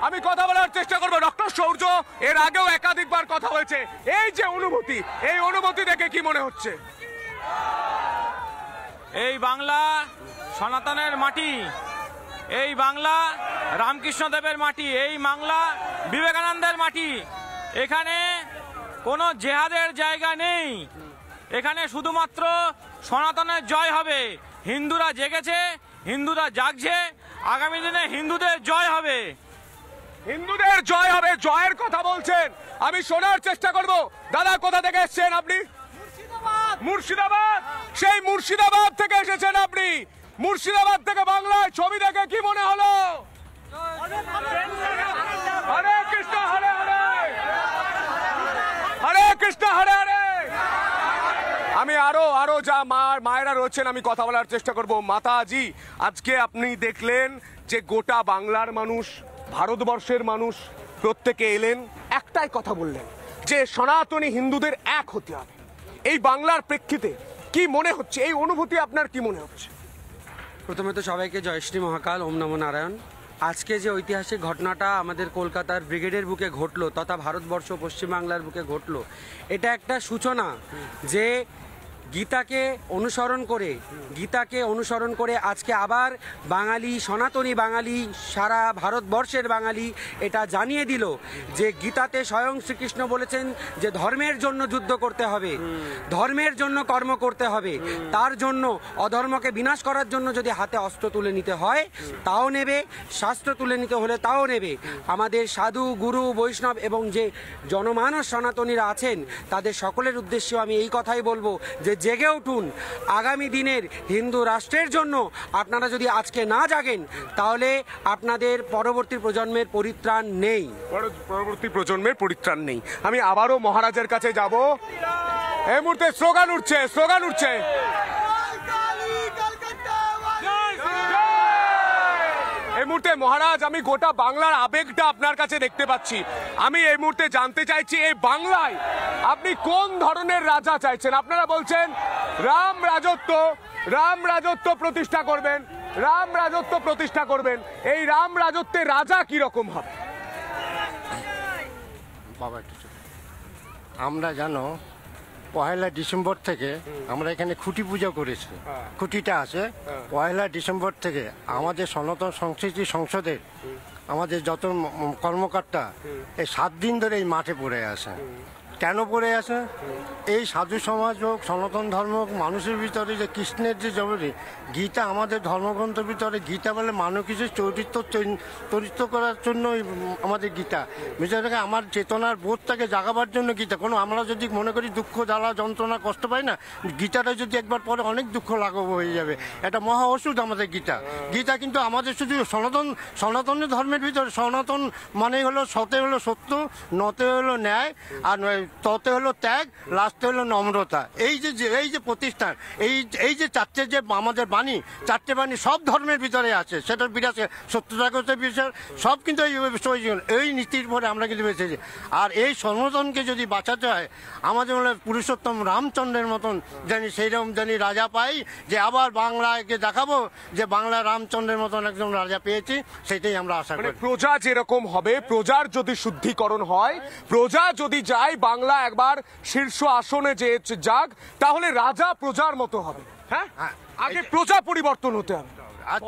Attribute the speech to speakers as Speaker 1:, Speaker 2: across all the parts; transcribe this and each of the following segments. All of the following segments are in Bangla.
Speaker 1: আমি কথা বলার চেষ্টা করবো। ডক্টর সূর্য এর আগেও একাধিকবার কথা হয়েছে, এই যে অনুভূতি, এই অনুভূতি দেখে কি মনে হচ্ছে?
Speaker 2: এই বাংলা সনাতনের মাটি, এই বাংলা রামকৃষ্ণদেবের মাটি, এই বাংলা বিবেকানন্দের মাটি। এখানে কোনো জেহাদের জায়গা নেই, এখানে শুধুমাত্র সনাতনের জয় হবে। হিন্দুরা জেগেছে, হিন্দুরা জাগছে, আগামী দিনে হিন্দুদের জয় হবে,
Speaker 1: হিন্দুদের জয় হবে। জয়ের কথা বলছেন, আমি শোনার চেষ্টা করব। দাদা কোথা থেকে এসেছেন আপনি? মুর্শিদাবাদ। সেই মুর্শিদাবাদ থেকে এসেছেন আপনি। মুর্শিদাবাদ থেকে বাংলায় ছবি দেখে কি মনে হলো? হরে কৃষ্ণ হরে হরে, হরে কৃষ্ণ হরে হরে। আমি আরো যা মায়েরা রয়েছেন আমি কথা বলার চেষ্টা করব। মাতাজি, আজকে আপনি দেখলেন যে গোটা বাংলার মানুষ, ভারতবর্ষের মানুষ প্রত্যেকে এলেন, একটাই কথা বললেন যে সনাতনী হিন্দুদের এক হতে হবে। এই বাংলার প্রেক্ষিতে কি মনে হচ্ছে, এই অনুভূতি আপনার কি মনে হচ্ছে?
Speaker 3: প্রথমে তো সবাইকে জয়শ্রী মহাকাল, ওম নমো নারায়ণ। আজকে যে ঐতিহাসিক ঘটনাটা আমাদের কলকাতার ব্রিগেডের বুকে ঘটলো তথা ভারতবর্ষ পশ্চিমবাংলার বুকে ঘটলো, এটা একটা সূচনা যে গীতাকে অনুসরণ করে আজকে আবার বাঙালি, সনাতনী বাঙালি, সারা ভারতবর্ষের বাঙালি এটা জানিয়ে দিল যে গীতাতে স্বয়ং শ্রীকৃষ্ণ বলেছেন যে ধর্মের জন্য যুদ্ধ করতে হবে, ধর্মের জন্য কর্ম করতে হবে। তার জন্য অধর্মকে বিনাশ করার জন্য যদি হাতে অস্ত্র তুলে নিতে হয় তাও নেবে, শাস্ত্র তুলে নিতে হলে তাও নেবে। আমাদের সাধু, গুরু, বৈষ্ণব এবং যে জনমানস সনাতনীরা আছেন তাদের সকলের উদ্দেশ্যে আমি এই কথাই বলবো যে জেগে উঠুন। আগামী দিনের হিন্দু রাষ্ট্রের জন্য আপনারা যদি আজকে না জাগেন তাহলে আপনাদের পরবর্তী প্রজন্মের পরিত্রাণ নেই,
Speaker 1: পরবর্তী প্রজন্মের পরিত্রাণ নেই। আমি আবারও মহারাজের কাছে যাব। এই মুহূর্তে স্লোগান উঠছে, স্লোগান উঠছে। এই মুহূর্তে মহারাজ, আমি গোটা বাংলার আবেগটা আপনার কাছে দেখতে পাচ্ছি। আমি এই মুহূর্তে জানতে চাইছি, এই বাংলায় আপনি কোন ধরনের রাজা চাইছেন? আপনারা বলছেন রাম রাজত্ব প্রতিষ্ঠা করবেন, রাম রাজত্ব প্রতিষ্ঠা করবেন। এই রাম রাজত্বে রাজা কি রকম হবে?
Speaker 4: বাবা আমরা জানো 1 ডিসেম্বর থেকে আমরা এখানে খুঁটি পূজা করেছি। খুঁটিটা আছে 1 ডিসেম্বর থেকে আমাদের সনাতন সংস্কৃতি সংসদের আমাদের যত কর্মকর্তা এই 7 দিন ধরে এই মাঠে পড়ে আছে। কেন পড়ে আছে? এই সাধু সমাজ হোক, সনাতন ধর্ম হোক, মানুষের ভিতরে যে কৃষ্ণের যে জবরী গীতা, আমাদের ধর্মগ্রন্থের ভিতরে গীতা বলে মানব কিছু চরিত্র করার জন্য আমাদের গীতা বিষয়টাকে আমার চেতনার বোধটাকে জাগাবার জন্য গীতা। কোনো আমরা যদি মনে করি দুঃখ, জ্বালা, যন্ত্রণা, কষ্ট পাই না, গীতাটা যদি একবার পরে অনেক দুঃখ লাঘব হয়ে যাবে। এটা মহা ওষুধ আমাদের গীতা। গীতা কিন্তু আমাদের শুধু সনাতনের ধর্মের ভিতরে সনাতন মানে হলো সতে হলো সত্য, নতে হলো ন্যায়, আর ততে হলো ত্যাগ, লাস্টে হলো নম্রতা। এই যে প্রতিষ্ঠান, এই যে চারটে যে আমাদের বাণী, চারটে বাণী সব ধর্মের ভিতরে আছে। সেটার বিরাট সত্যজাগতের বিষয় সব কিন্তু এই নীতির পরে আমরা কিন্তু বেঁচেছি। আর এই সনাতনকে যদি বাঁচাতে হয় আমাদের মনে হয় পুরুষোত্তম রামচন্দ্রের মতন সেইরকম রাজা পাই, যে আবার বাংলাকে দেখাবো যে বাংলা রামচন্দ্রের মতন একজন রাজা পেয়েছি। সেটাই আমরা আশা করি।
Speaker 1: প্রজা যেরকম হবে, প্রজার যদি শুদ্ধিকরণ হয়, প্রজা যদি যায় বাংলা একবার শীর্ষ আসনে যে যাক, তাহলে রাজা প্রজার মতো হবে। হ্যাঁ, আগে প্রজা পরিবর্তন হতে হবে।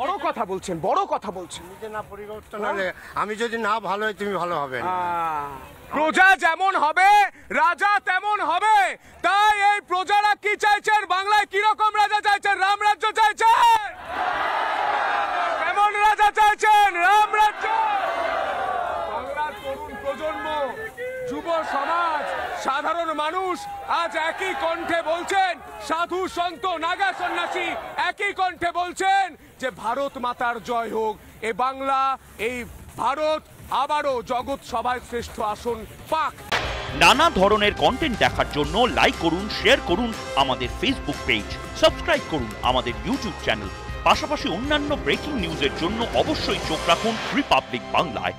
Speaker 1: বড় কথা বলছেন, বড় কথা বলছেন।
Speaker 4: নিজে না পরিবর্তন হলে, আমি যদি না ভালো হয় তুমি ভালো হবে না।
Speaker 1: প্রজা যেমন হবে রাজা তেমন হবে। তাই এই প্রজারা কি চাইছেন? বাংলায় কি রকম রাজা চাইছেন? রাম রাজ্য চাইছেন? কেমন রাজা চাইছেন? রাম রাজ্য। বাংলার তরুণ প্রজন্ম, যুব সমাজ, সাধারণ মানুষ আজ একই কণ্ঠে বলছেন, সাধু সন্ত নাগা সন্ন্যাসী একই কণ্ঠে বলছেন যে ভারত মাতার জয় হোক। এ বাংলা, এই ভারত আবারও জগৎ সভায় শ্রেষ্ঠ আসন পাক।
Speaker 5: নানা ধরনের কন্টেন্ট দেখার জন্য লাইক করুন, শেয়ার করুন আমাদের ফেসবুক পেজ, সাবস্ক্রাইব করুন আমাদের ইউটিউব চ্যানেল। পাশাপাশি অন্যান্য ব্রেকিং নিউজের জন্য অবশ্যই চোখ রাখুন রিপাবলিক বাংলায়।